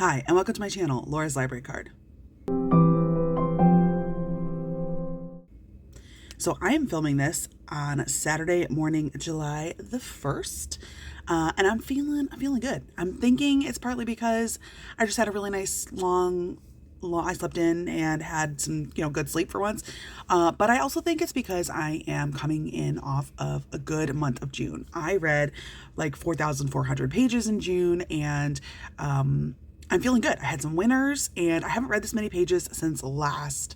Hi, and welcome to my channel, Laura's Library Card. So I am filming this on Saturday morning, July the 1st, and I'm feeling good. I'm thinking it's partly because I just had a really nice long I slept in and had some, good sleep for once. But I also think it's because I am coming in off of a good month of June. I read like 4,400 pages in June, and I'm feeling good. I had some winners, and I haven't read this many pages since last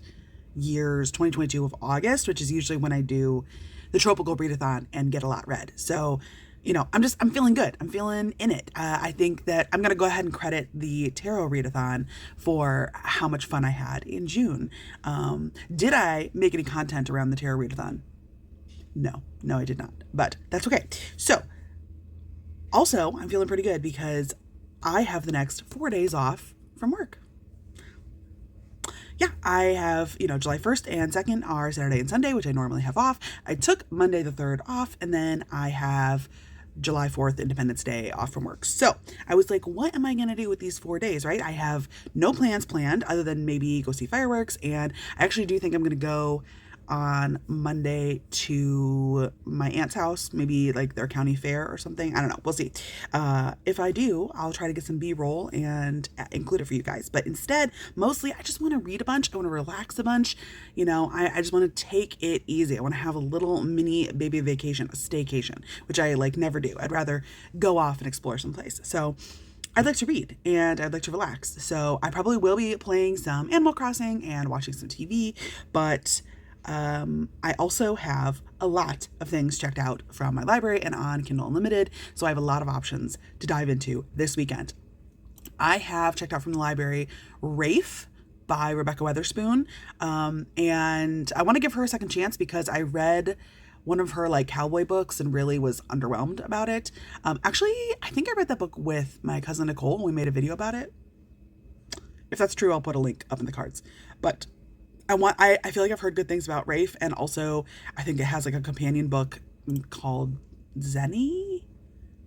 year's 2022 of August, which is usually when I do the tropical readathon and get a lot read. So, I'm feeling good. I'm feeling in it. I think that I'm going to go ahead and credit the tarot readathon for how much fun I had in June. Did I make any content around the tarot readathon? No, I did not, but that's okay. So also I'm feeling pretty good because I have the next 4 days off from work. Yeah, I have, July 1st and 2nd are Saturday and Sunday, which I normally have off. I took Monday the 3rd off, and then I have July 4th, Independence Day, off from work. So I was like, what am I going to do with these 4 days, right? I have no plans planned other than maybe go see fireworks. And I actually do think I'm going to go on Monday to my aunt's house, maybe like their county fair or something. I don't know. We'll see. If I do, I'll try to get some B-roll and include it for you guys. But instead, mostly, I just want to read a bunch. I want to relax a bunch. I just want to take it easy. I want to have a little mini baby vacation, a staycation, which I never do. I'd rather go off and explore someplace. So I'd like to read and I'd like to relax. So I probably will be playing some Animal Crossing and watching some TV, but I also have a lot of things checked out from my library and on Kindle Unlimited, so I have a lot of options to dive into this weekend. I have checked out from the library Rafe by Rebecca Weatherspoon, and I want to give her a second chance because I read one of her cowboy books and really was underwhelmed about it. Actually, I think I read that book with my cousin Nicole and we made a video about it. If that's true, I'll put a link up in the cards. But I feel like I've heard good things about Rafe, and also I think it has a companion book called Zenny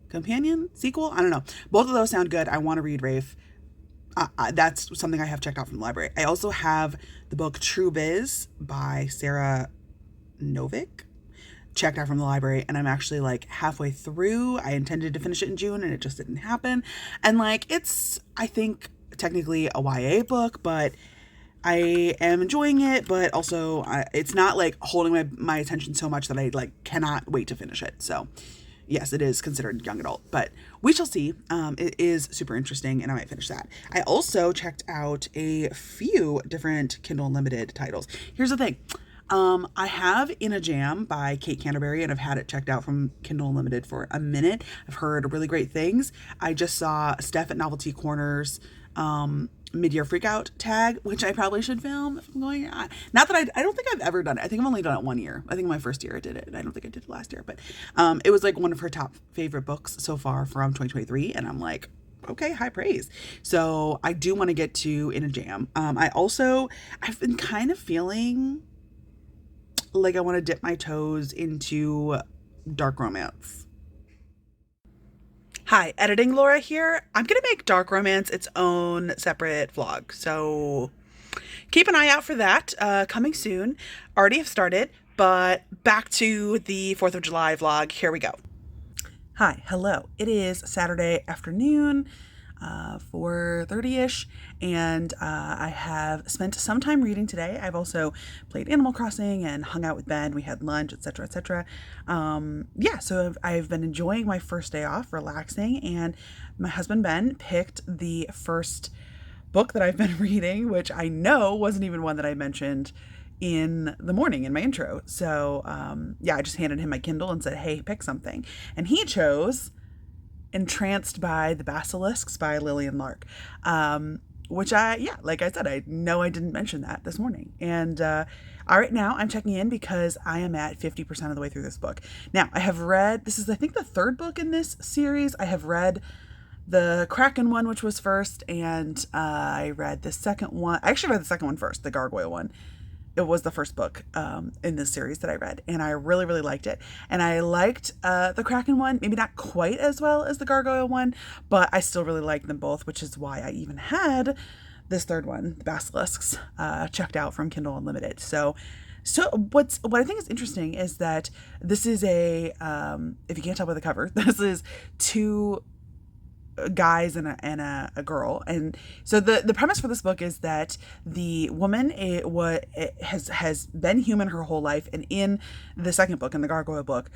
companion sequel. I don't know. Both of those sound good. I want to read Rafe. That's something I have checked out from the library. I also have the book True Biz by Sarah Novick checked out from the library, and I'm actually halfway through. I intended to finish it in June and it just didn't happen. And it's, I think, technically a YA book, but I am enjoying it, but also it's not holding my attention so much that I cannot wait to finish it. So yes, it is considered young adult, but we shall see. It is super interesting and I might finish that. I also checked out a few different Kindle Unlimited titles. Here's the thing. I have In a Jam by Kate Canterbary, and I've had it checked out from Kindle Unlimited for a minute. I've heard really great things. I just saw Steph at Novelty Corner's mid-year freakout tag, which I probably should film if I'm going. Not that I don't think I've ever done it. I think I've only done it 1 year. I think my first year I did it, and I don't think I did it last year. But it was one of her top favorite books so far from 2023, and I'm like, okay, high praise. So I do want to get to In a Jam. I've been kind of feeling like I want to dip my toes into dark romance. Hi, Editing Laura here. I'm going to make dark romance its own separate vlog, so keep an eye out for that coming soon. Already have started, but back to the 4th of July vlog. Here we go. Hi, hello. It is Saturday afternoon, 4:30ish, and I have spent some time reading today. I've also played Animal Crossing and hung out with Ben. We had lunch, etc., etc. So I've been enjoying my first day off, relaxing, and my husband Ben picked the first book that I've been reading, which I know wasn't even one that I mentioned in the morning in my intro. So I just handed him my Kindle and said, hey, pick something, and he chose Entranced by the Basilisks by Lillian and Lark, which like I said, I know I didn't mention that this morning. And all right, now I'm checking in because I am at 50% of the way through this book. Now, I have read, this is I think the third book in this series. I have read the Kraken one, which was first, and I read the second one. I actually read the second one first, the Gargoyle one. it was the first book in this series that I read, and I really, really liked it. And I liked the Kraken one, maybe not quite as well as the Gargoyle one, but I still really liked them both, which is why I even had this third one, the Basilisks, checked out from Kindle Unlimited. So what I think is interesting is that this is if you can't tell by the cover, this is two guys and a girl. And so the premise for this book is that the woman has been human her whole life, and in the second book, in the Gargoyle book,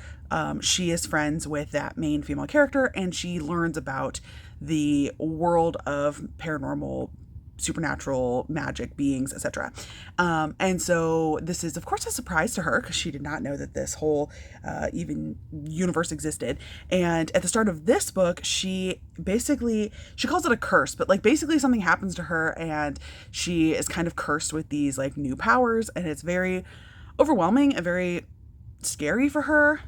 she is friends with that main female character, and she learns about the world of paranormal, supernatural, magic beings, etc. And so this is, of course, a surprise to her because she did not know that this whole even universe existed. And at the start of this book, she calls it a curse, but like basically something happens to her and she is kind of cursed with these like new powers, and it's very overwhelming and very scary for her.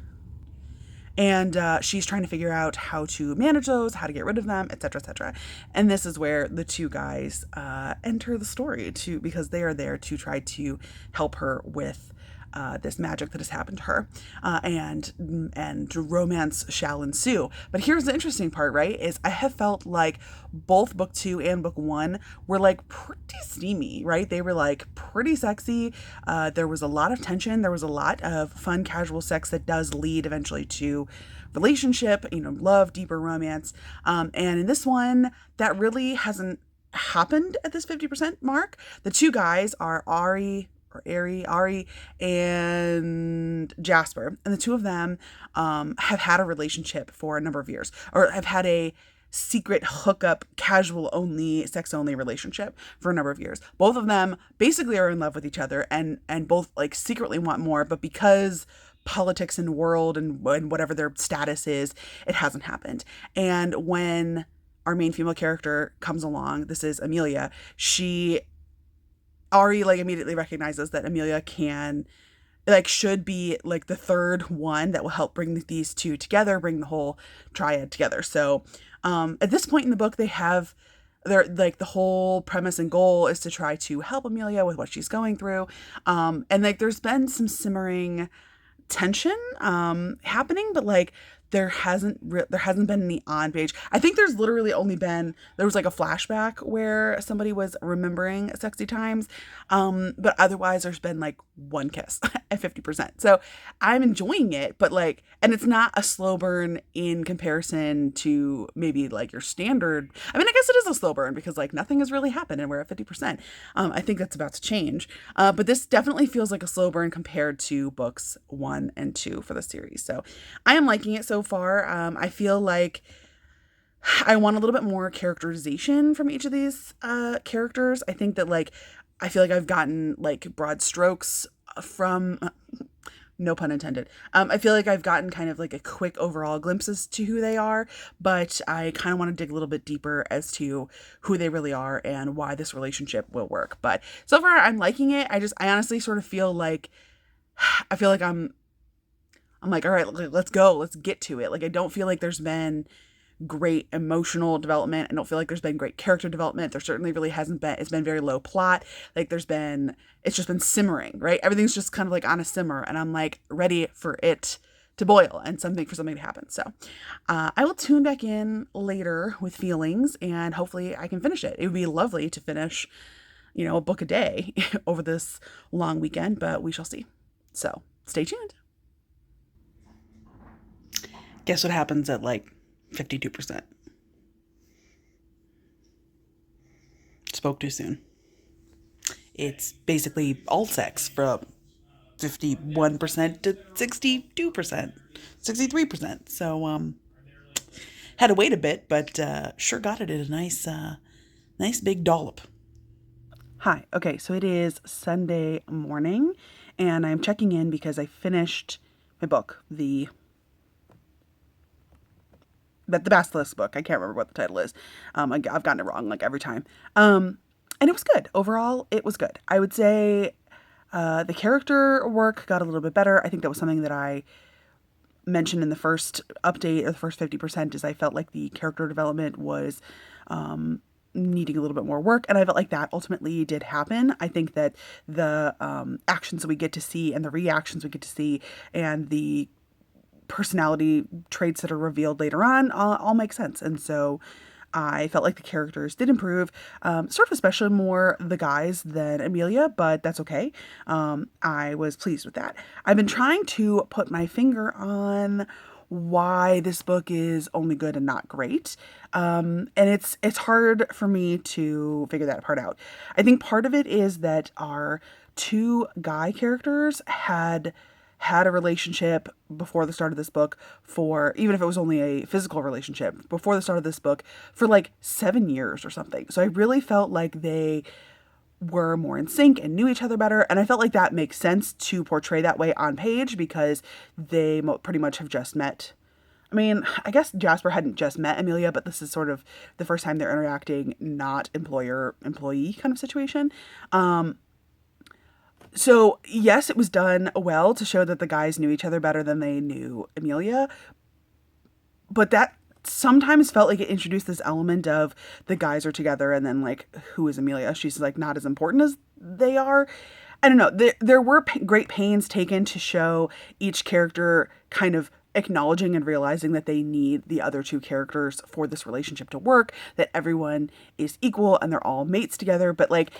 And she's trying to figure out how to manage those, how to get rid of them, etc., etc. And this is where the two guys enter the story because they are there to try to help her with this magic that has happened to her, and romance shall ensue. But here's the interesting part, right? Is I have felt like both book 2 and book 1 were like pretty steamy, right? They were like pretty sexy. There was a lot of tension. There was a lot of fun, casual sex that does lead eventually to relationship, love, deeper romance. And in this one, that really hasn't happened at this 50% mark. The two guys are Ari, and Jasper. And the two of them have had a relationship for a number of years, or have had a secret hookup, casual only, sex only relationship for a number of years. Both of them basically are in love with each other and both like secretly want more, but because politics and world and whatever their status is, it hasn't happened. And when our main female character comes along, this is Amelia, Ari like immediately recognizes that Amelia should be like the third one that will help bring these two together, bring the whole triad together. So at this point in the book, they're like the whole premise and goal is to try to help Amelia with what she's going through. And like there's been some simmering tension happening, but like there hasn't been any on page. I think there's literally only been, there was like a flashback where somebody was remembering sexy times. But otherwise there's been like one kiss at 50%. So I'm enjoying it, but like, and it's not a slow burn in comparison to maybe like your standard. I mean, I guess it is a slow burn because like nothing has really happened and we're at 50%. I think that's about to change. But this definitely feels like a slow burn compared to books 1 and 2 for the series. So I am liking it so far. I feel like I want a little bit more characterization from each of these characters. I think that like, I feel like I've gotten like broad strokes from, no pun intended. I feel like I've gotten kind of like a quick overall glimpses to who they are, but I kind of want to dig a little bit deeper as to who they really are and why this relationship will work. But so far I'm liking it. I honestly sort of feel like, I'm like, all right, let's go. Let's get to it. Like, I don't feel like there's been great emotional development. I don't feel like there's been great character development. There certainly really hasn't been. It's been very low plot. Like it's just been simmering, right? Everything's just kind of like on a simmer, and I'm like ready for it to boil and something to happen. So I will tune back in later with feelings, and hopefully I can finish it. It would be lovely to finish, a book a day over this long weekend, but we shall see. So stay tuned. Guess what happens at like 52%? Spoke too soon. It's basically all sex from 51% to 62%, 63%. So had to wait a bit, but sure got it at a nice big dollop. Hi. Okay, so it is Sunday morning, and I'm checking in because I finished my book, the Basilisk book. I can't remember what the title is. I've gotten it wrong like every time. And it was good. Overall, it was good. I would say the character work got a little bit better. I think that was something that I mentioned in the first update, or the first 50%, is I felt like the character development was needing a little bit more work. And I felt like that ultimately did happen. I think that the actions that we get to see and the reactions we get to see and the personality traits that are revealed later on all make sense. And so I felt like the characters did improve, sort of especially more the guys than Amelia, but that's okay. I was pleased with that. I've been trying to put my finger on why this book is only good and not great. And it's hard for me to figure that part out. I think part of it is that our two guy characters had a relationship before the start of this book for, even if it was only a physical relationship, before the start of this book for like 7 years or something. So I really felt like they were more in sync and knew each other better. And I felt like that makes sense to portray that way on page because they pretty much have just met. I mean, I guess Jasper hadn't just met Amelia, but this is sort of the first time they're interacting, not employer-employee kind of situation. So yes, it was done well to show that the guys knew each other better than they knew Amelia. But that sometimes felt like it introduced this element of the guys are together and then like, who is Amelia? She's like not as important as they are. I don't know. There were great pains taken to show each character kind of acknowledging and realizing that they need the other two characters for this relationship to work, that everyone is equal and they're all mates together. But like,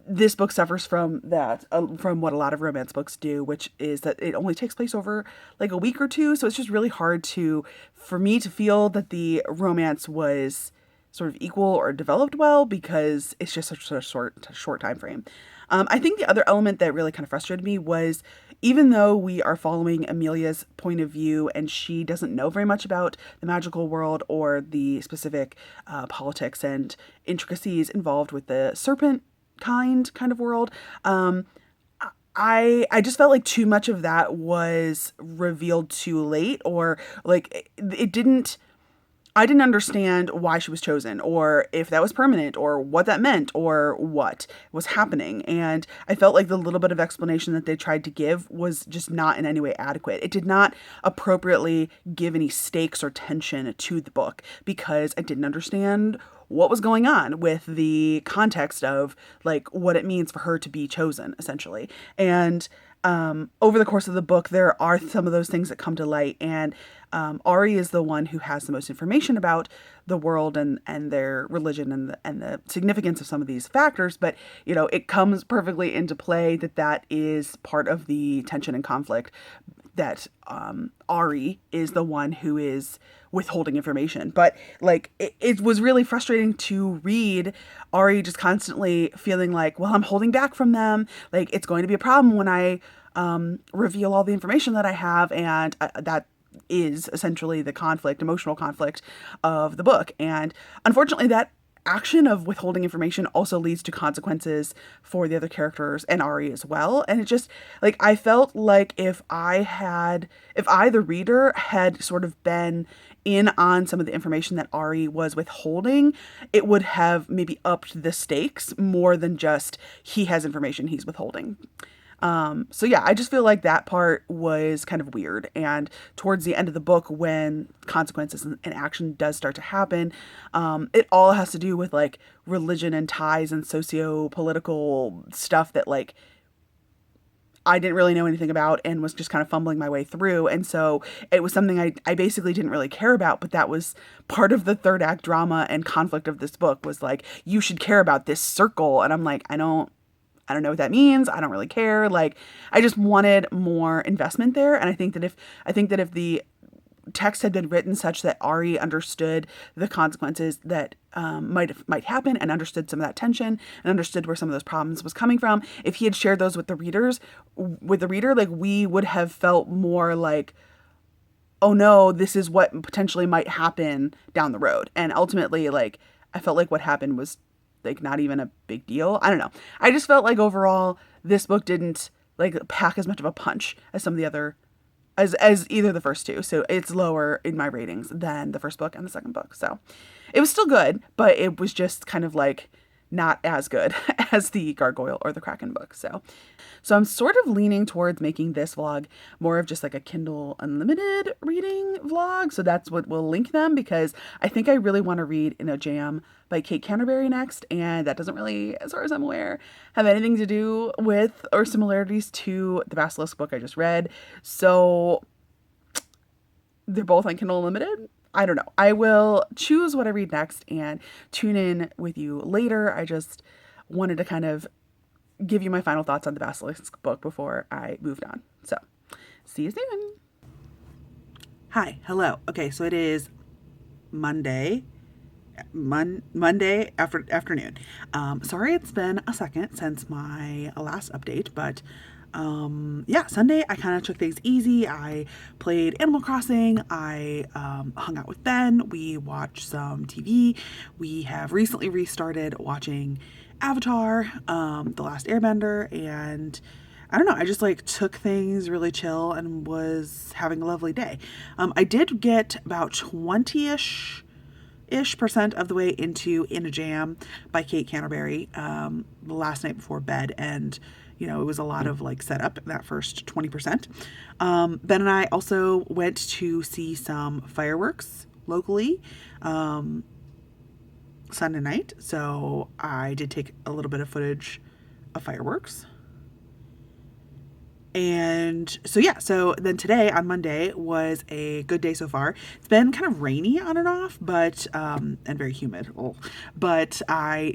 this book suffers from that, from what a lot of romance books do, which is that it only takes place over like a week or two. So it's just really hard for me to feel that the romance was sort of equal or developed well because it's just such a short time frame. I think the other element that really kind of frustrated me was, even though we are following Amelia's point of view and she doesn't know very much about the magical world or the specific politics and intricacies involved with the serpent kind of world, I just felt like too much of that was revealed too late, or like I didn't understand why she was chosen, or if that was permanent, or what that meant, or what was happening. And I felt like the little bit of explanation that they tried to give was just not in any way adequate. It did not appropriately give any stakes or tension to the book because I didn't understand what was going on with the context of like what it means for her to be chosen, essentially. And over the course of the book, there are some of those things that come to light, and Ari is the one who has the most information about the world and their religion and the significance of some of these factors. But, you know, it comes perfectly into play that is part of the tension and conflict, that Ari is the one who is withholding information. But like it was really frustrating to read Ari just constantly feeling like, well, I'm holding back from them, like it's going to be a problem when I reveal all the information that I have. And that is essentially the emotional conflict of the book. And unfortunately, that action of withholding information also leads to consequences for the other characters and Ari as well. And it just, like, I felt like if I, the reader, had sort of been in on some of the information that Ari was withholding, it would have maybe upped the stakes more than just he has information he's withholding. So yeah, I just feel like that part was kind of weird. And towards the end of the book, when consequences and action does start to happen, it all has to do with like religion and ties and socio-political stuff that like I didn't really know anything about and was just kind of fumbling my way through. And so it was something I basically didn't really care about, but that was part of the third act drama and conflict of this book, was like, you should care about this circle. And I'm like, I don't know what that means. I don't really care. Like, I just wanted more investment there. And I think that if the text had been written such that Ari understood the consequences that might happen, and understood some of that tension, and understood where some of those problems was coming from, if he had shared those with the reader, like, we would have felt more like, oh no, this is what potentially might happen down the road. And ultimately, like, I felt like what happened was like not even a big deal. I don't know. I just felt like overall this book didn't like pack as much of a punch as some of the other, as either the first two. So it's lower in my ratings than the first book and the second book. So it was still good, but it was just kind of like not as good as the Gargoyle or the Kraken book. So I'm sort of leaning towards making this vlog more of just like a Kindle Unlimited reading vlog. So that's what we'll link them, because I think I really want to read In a Jam by Kate Canterbary next. And that doesn't really, as far as I'm aware, have anything to do with or similarities to the Basilisk book I just read. So they're both on Kindle Unlimited. I don't know. I will choose what I read next and tune in with you later. I just wanted to kind of give you my final thoughts on the Basilisk book before I moved on. So, see you soon. Hi, hello. Okay, so it is Monday afternoon. Sorry it's been a second since my last update, but yeah, Sunday I kind of took things easy. I played Animal Crossing. I hung out with Ben. We watched some TV. We have recently restarted watching Avatar, The Last Airbender, and I don't know, I just like took things really chill and was having a lovely day. I did get about 20-ish% of the way into In a Jam by Kate Canterbary the last night before bed, and you know, it was a lot of like setup that first 20%. Ben and I also went to see some fireworks locally Sunday night, so I did take a little bit of footage of fireworks. And so yeah, so then today on Monday was a good day so far. It's been kind of rainy on and off, but and very humid. But I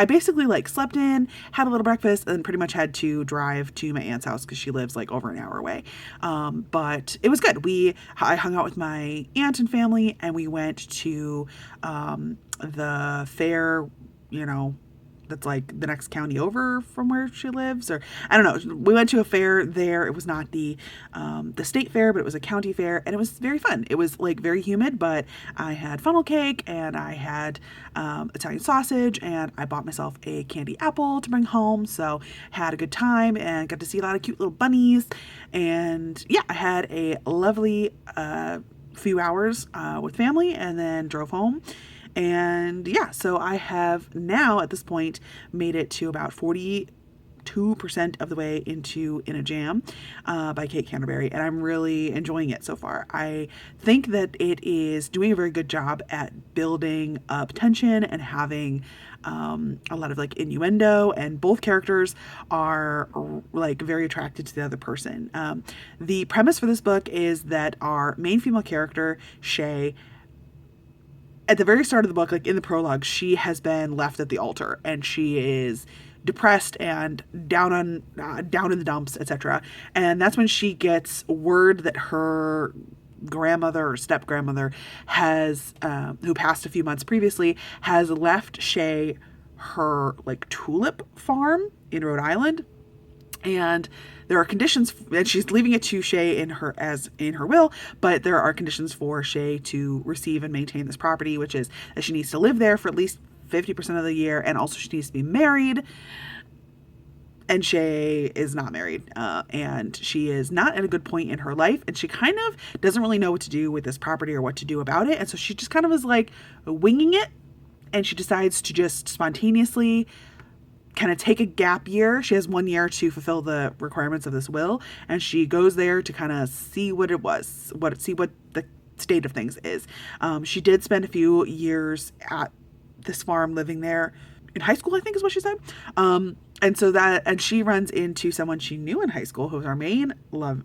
basically like slept in, had a little breakfast, and pretty much had to drive to my aunt's house because she lives like over an hour away. But it was good. I hung out with my aunt and family, and we went to the fair, you know, that's like the next county over from where she lives, or I don't know. We went to a fair there. It was not the state fair, but it was a county fair, and it was very fun. It was like very humid, but I had funnel cake, and I had Italian sausage, and I bought myself a candy apple to bring home. So had a good time and got to see a lot of cute little bunnies, and yeah, I had a lovely few hours with family, and then drove home. And yeah, so I have now at this point made it to about 42% of the way into In a Jam by Kate Canterbary, and I'm really enjoying it so far. I think that it is doing a very good job at building up tension and having a lot of like innuendo, and both characters are like very attracted to the other person. The premise for this book is that our main female character, Shay, at the very start of the book, like in the prologue, she has been left at the altar, and she is depressed and down in the dumps, etc. And that's when she gets word that her grandmother or step grandmother has, who passed a few months previously, has left Shay her like tulip farm in Rhode Island. And there are conditions, and she's leaving it to Shay in her will, but there are conditions for Shay to receive and maintain this property, which is that she needs to live there for at least 50% of the year, and also she needs to be married. And Shay is not married, and she is not at a good point in her life, and she kind of doesn't really know what to do with this property or what to do about it, and so she just kind of is like winging it, and she decides to just spontaneously kind of take a gap year. She has 1 year to fulfill the requirements of this will, and she goes there to kind of see what it was, see what the state of things is. She did spend a few years at this farm living there in high school, I think is what she said. And she runs into someone she knew in high school, who's our main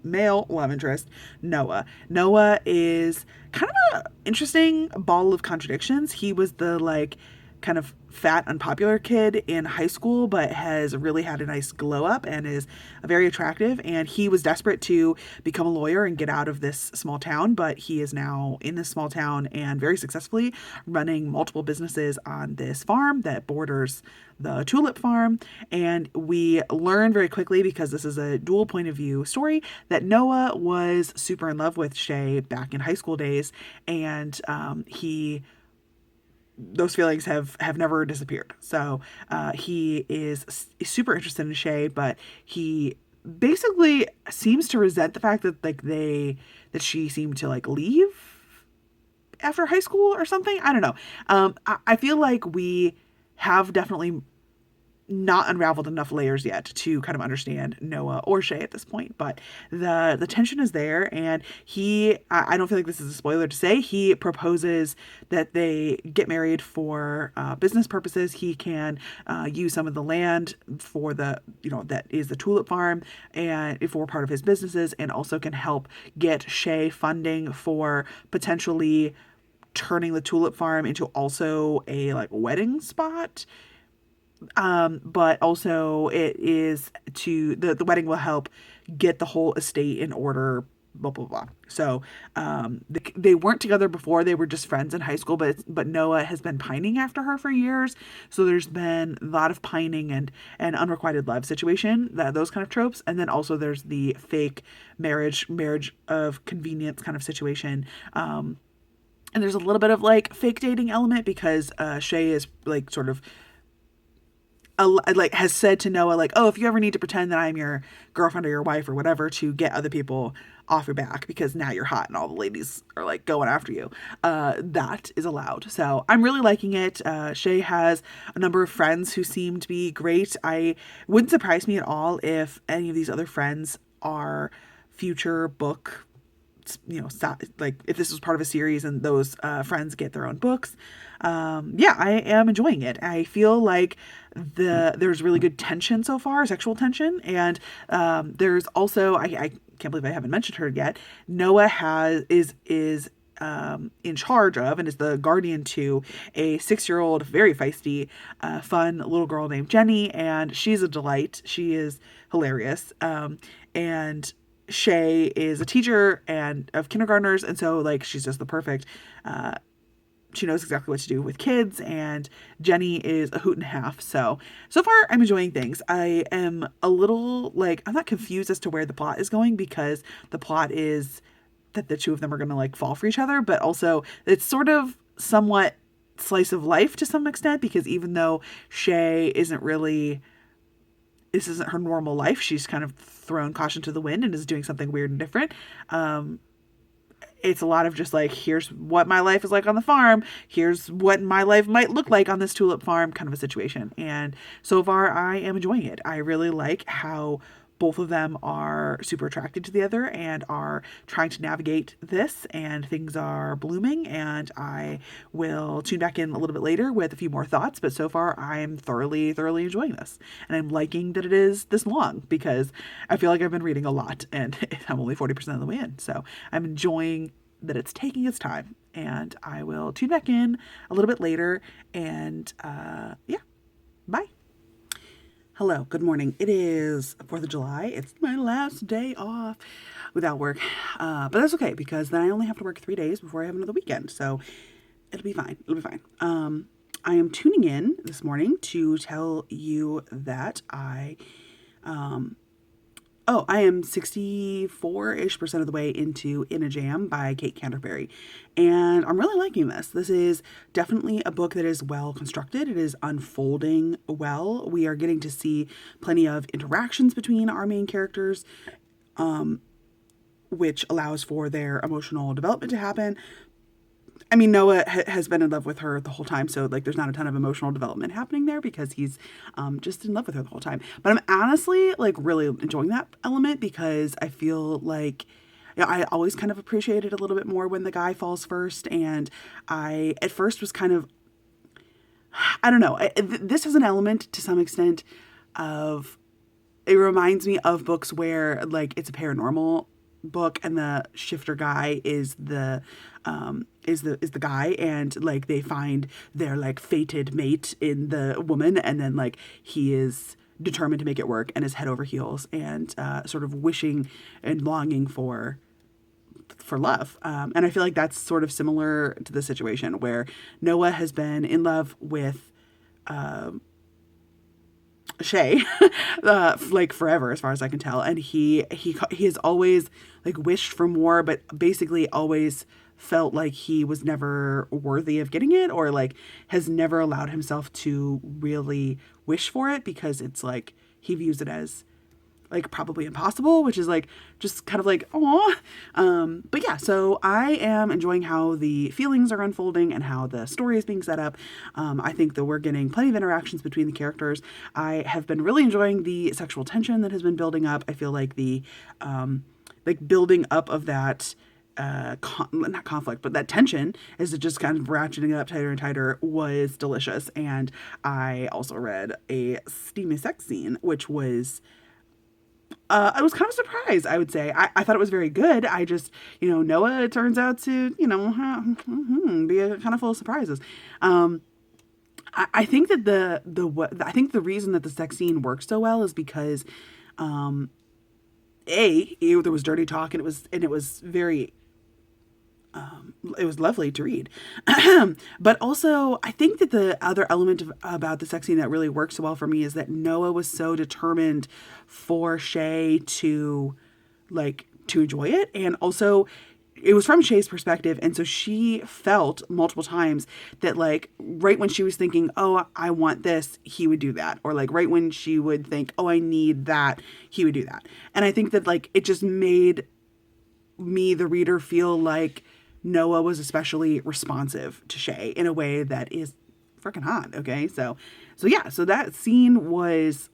male love interest, Noah. Noah is kind of an interesting ball of contradictions. He was the like kind of fat, unpopular kid in high school, but has really had a nice glow up and is very attractive. And he was desperate to become a lawyer and get out of this small town, but he is now in this small town and very successfully running multiple businesses on this farm that borders the tulip farm. And we learn very quickly, because this is a dual point of view story, that Noah was super in love with Shay back in high school days, and those feelings have never disappeared. So he is super interested in Shay, but he basically seems to resent the fact that that she seemed to like leave after high school or something. I don't know. I feel like we have definitely not unraveled enough layers yet to kind of understand Noah or Shay at this point, but the tension is there, and I don't feel like this is a spoiler to say, he proposes that they get married for business purposes. He can use some of the land for that is the tulip farm and for part of his businesses, and also can help get Shay funding for potentially turning the tulip farm into also a like wedding spot. But also it is to the wedding will help get the whole estate in order, blah blah blah. So they weren't together before, they were just friends in high school, but Noah has been pining after her for years, so there's been a lot of pining and unrequited love situation, those kind of tropes. And then also there's the fake marriage of convenience kind of situation. And there's a little bit of like fake dating element because Shay is like sort of like has said to Noah like, oh, if you ever need to pretend that I'm your girlfriend or your wife or whatever to get other people off your back because now you're hot and all the ladies are like going after you, that is allowed. So I'm really liking it. Shay has a number of friends who seem to be great. I wouldn't surprise me at all if any of these other friends are future book, like if this was part of a series and those friends get their own books. Yeah, I am enjoying it. I feel like there's really good tension so far, sexual tension, and there's also I can't believe I haven't mentioned her yet. Noah is in charge of and is the guardian to a 6-year-old, very feisty, fun little girl named Jenny, and she's a delight. She is hilarious, and Shay is a teacher and of kindergartners, and so like she's just the perfect. She knows exactly what to do with kids, and Jenny is a hoot and a half. So far I'm enjoying things. I am a little like, I'm not confused as to where the plot is going, because the plot is that the two of them are going to like fall for each other, but also it's sort of somewhat slice of life to some extent, because even though Shay this isn't her normal life, she's kind of thrown caution to the wind and is doing something weird and different. It's a lot of just like, here's what my life is like on the farm, here's what my life might look like on this tulip farm kind of a situation. And so far I am enjoying it. I really like how both of them are super attracted to the other and are trying to navigate this, and things are blooming, and I will tune back in a little bit later with a few more thoughts. But so far I'm thoroughly enjoying this, and I'm liking that it is this long, because I feel like I've been reading a lot and I'm only 40% of the way in. So I'm enjoying that it's taking its time, and I will tune back in a little bit later. And yeah, bye. Hello, good morning. It is 4th of July. It's my last day off without work. But that's okay, because then I only have to work 3 days before I have another weekend. So it'll be fine. I am tuning in this morning to tell you that I am 64-ish% of the way into In a Jam by Kate Canterbary. And I'm really liking this. This is definitely a book that is well constructed. It is unfolding well. We are getting to see plenty of interactions between our main characters, which allows for their emotional development to happen. I mean, Noah has been in love with her the whole time, so like there's not a ton of emotional development happening there, because he's just in love with her the whole time. But I'm honestly like really enjoying that element, because I feel like, I always kind of appreciate it a little bit more when the guy falls first, and I at first was kind of, I don't know, this has an element to some extent of, it reminds me of books where like it's a paranormal book and the shifter guy is the guy, and like they find their like fated mate in the woman, and then like he is determined to make it work and is head over heels and sort of wishing and longing for love. And I feel like that's sort of similar to the situation where Noah has been in love with Shay like forever, as far as I can tell, and he has always like wished for more, but basically always felt like he was never worthy of getting it, or like has never allowed himself to really wish for it, because it's like he views it as like probably impossible, which is like just kind of like, aw. But yeah, so I am enjoying how the feelings are unfolding and how the story is being set up. I think that we're getting plenty of interactions between the characters. I have been really enjoying the sexual tension that has been building up. I feel like the like building up of that not conflict, but that tension as it just kind of ratcheting it up tighter and tighter was delicious. And I also read a steamy sex scene, which was I was kind of surprised, I would say. I thought it was very good. I just, Noah, it turns out to, be a kind of full of surprises. I think that I think the reason that the sex scene works so well is because, there was dirty talk and it was very it was lovely to read. But also, I think that the other element about the sex scene that really works so well for me is that Noah was so determined for Shay to enjoy it. And also, it was from Shay's perspective. And so she felt multiple times that right when she was thinking, oh, I want this, he would do that. Or right when she would think, oh, I need that, he would do that. And I think that it just made me, the reader, feel like Noah was especially responsive to Shay in a way that is freaking hot. Okay. So that scene was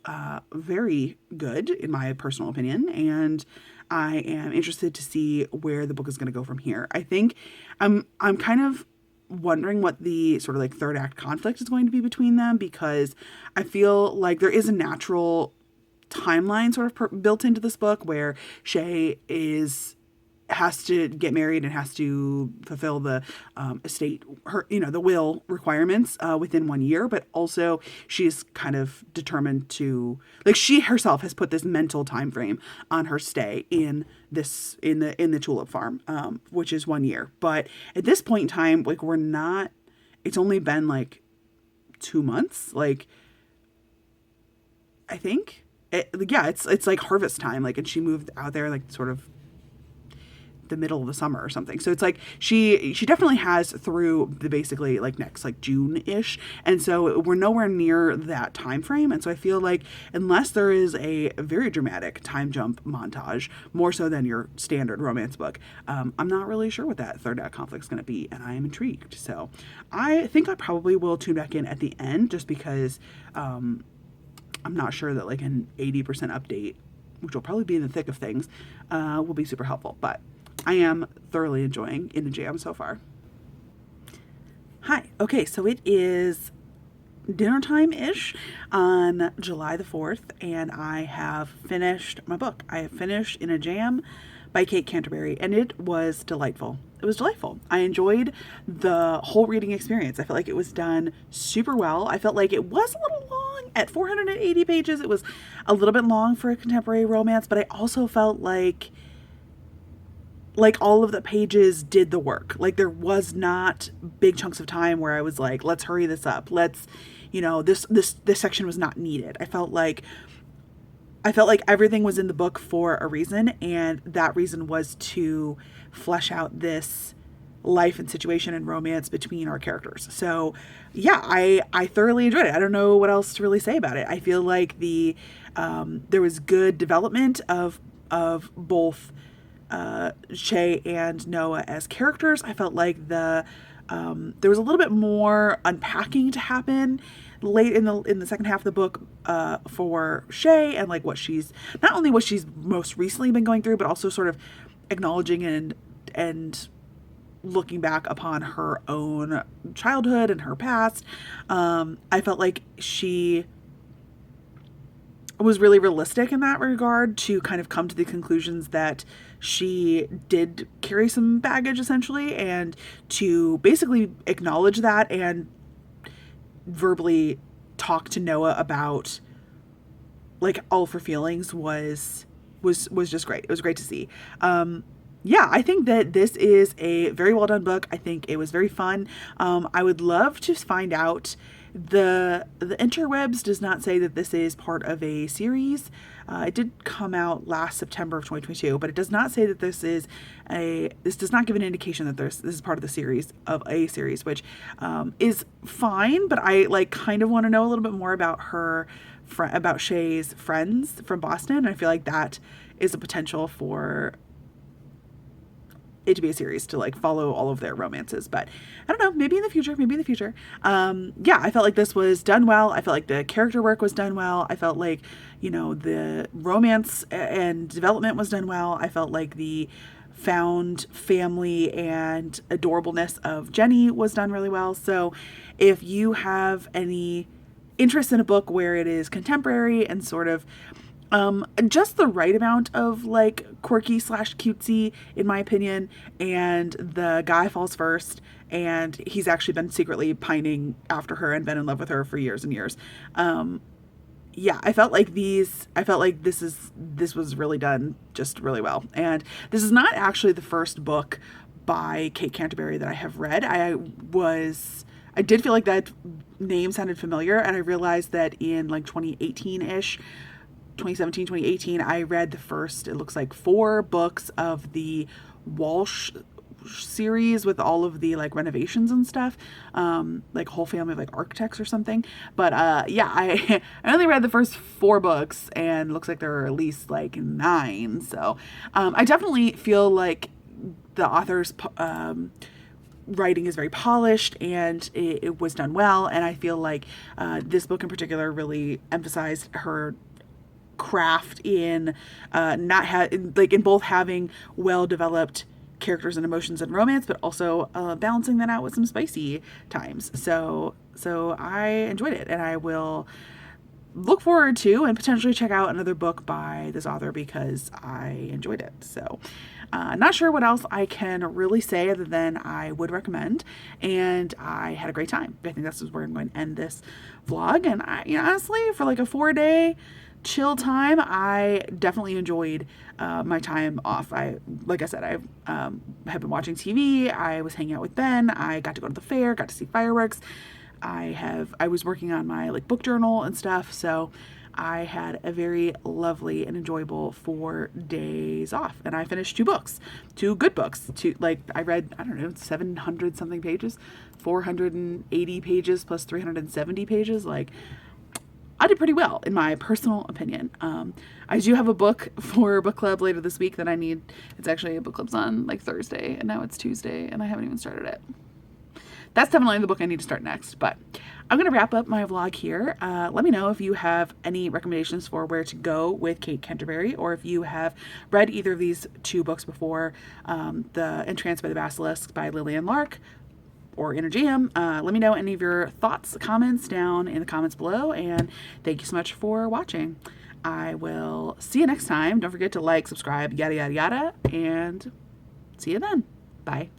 very good in my personal opinion. And I am interested to see where the book is going to go from here. I think I'm kind of wondering what the sort of third act conflict is going to be between them, because I feel like there is a natural timeline sort of built into this book where Shay has to get married and has to fulfill the estate, the will requirements within 1 year. But also she's kind of determined to, she herself has put this mental time frame on her stay in the tulip farm, which is 1 year. But at this point in time, we're not, it's only been 2 months. I think it's harvest time. And she moved out there sort of the middle of the summer or something. So it's she definitely has through the basically next June-ish. And so we're nowhere near that time frame. And so I feel unless there is a very dramatic time jump montage, more so than your standard romance book, I'm not really sure what that third act conflict is going to be. And I am intrigued. So I think I probably will tune back in at the end, just because I'm not sure that an 80% update, which will probably be in the thick of things, will be super helpful. But I am thoroughly enjoying In a Jam so far. Hi. Okay, so it is dinner time-ish on July the 4th, and I have finished my book. I have finished In a Jam by Kate Canterbary, and it was delightful. It was delightful. I enjoyed the whole reading experience. I felt like it was done super well. I felt like it was a little long at 480 pages. It was a little bit long for a contemporary romance, but I also felt like all of the pages did the work. There was not big chunks of time where I was let's hurry this up. Let's, this section was not needed. I felt like everything was in the book for a reason, and that reason was to flesh out this life and situation and romance between our characters. So yeah, I thoroughly enjoyed it. I don't know what else to really say about it. I feel like there was good development of both Shay and Noah as characters. I felt like there was a little bit more unpacking to happen late in the second half of the book for Shay, and what she's most recently been going through, but also sort of acknowledging and looking back upon her own childhood and her past. I felt like she was really realistic in that regard to kind of come to the conclusions that she did carry some baggage, essentially, and to basically acknowledge that and verbally talk to Noah about all of her feelings was just great. It was great to see. I think that this is a very well done book. I think it was very fun. I would love to find out The interwebs does not say that this is part of a series. It did come out last September of 2022, but it does not say that this does not give an indication that this is part of the series of a series, which is fine. But I like kind of want to know a little bit more about about Shay's friends from Boston. And I feel like that is a potential for it to be a series to like follow all of their romances. But I don't know, maybe in the future. Yeah, I felt like this was done well. I felt like the character work was done well. I felt like, the romance and development was done well. I felt like the found family and adorableness of Jenny was done really well. So if you have any interest in a book where it is contemporary and sort of just the right amount of like quirky / cutesy, in my opinion, and the guy falls first, and he's actually been secretly pining after her and been in love with her for years and years. Yeah, I felt like this was really done just really well. And this is not actually the first book by Kate Canterbary that I have read. I did feel like that name sounded familiar, and I realized that in like 2018-ish, 2017, 2018, I read the first, it looks like 4 books of the Walsh series with all of the like renovations and stuff, like a whole family of like architects or something. But yeah, I only read the first 4 books, and looks like there are at least like 9. So I definitely feel like the author's writing is very polished, and it was done well. And I feel like this book in particular really emphasized her craft in in both having well developed characters and emotions and romance, but also balancing that out with some spicy times. So I enjoyed it, and I will look forward to and potentially check out another book by this author because I enjoyed it. So not sure what else I can really say other than I would recommend, and I had a great time. I think this is where I'm going to end this vlog. And I, honestly, for like a 4-day chill time, I definitely enjoyed my time off. Like I said, I have been watching TV. I was hanging out with Ben. I got to go to the fair, got to see fireworks. I was working on my like book journal and stuff. So I had a very lovely and enjoyable 4 days off, and I finished 2 good books. I read, I don't know, 700 something pages, 480 pages plus 370 pages. Like, I did pretty well, in my personal opinion. I do have a book for book club later this week that I need. It's actually a book club's on like Thursday, and now it's Tuesday, and I haven't even started it. That's definitely the book I need to start next. But I'm going to wrap up my vlog here. Let me know if you have any recommendations for where to go with Kate Canterbary, or if you have read either of these 2 books before, The Entranced by the Basilisks by Lillian, Lark, or Energeum. Let me know any of your thoughts, comments down in the comments below, and thank you so much for watching. I will see you next time. Don't forget to like, subscribe, yada, yada, yada, and see you then. Bye.